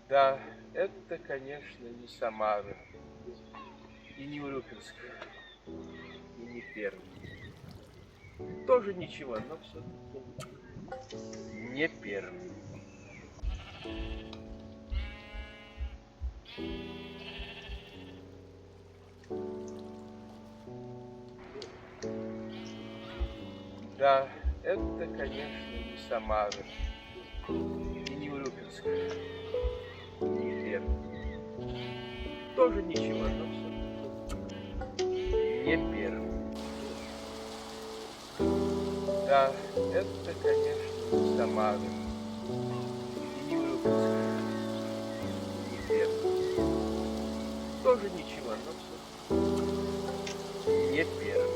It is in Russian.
Да, это, конечно, не Самара, и не Урюпинск, и не Пермь. Тоже ничего, но все-таки не Пермь. Да, это, конечно, не Самара, и не Урюпинск, и не Пермь. Тоже ничего, но все-таки не Пермь. Да, это, конечно, не Самара, и не Урюпинск, и не Пермь. Тоже ничего, но все-таки не Пермь.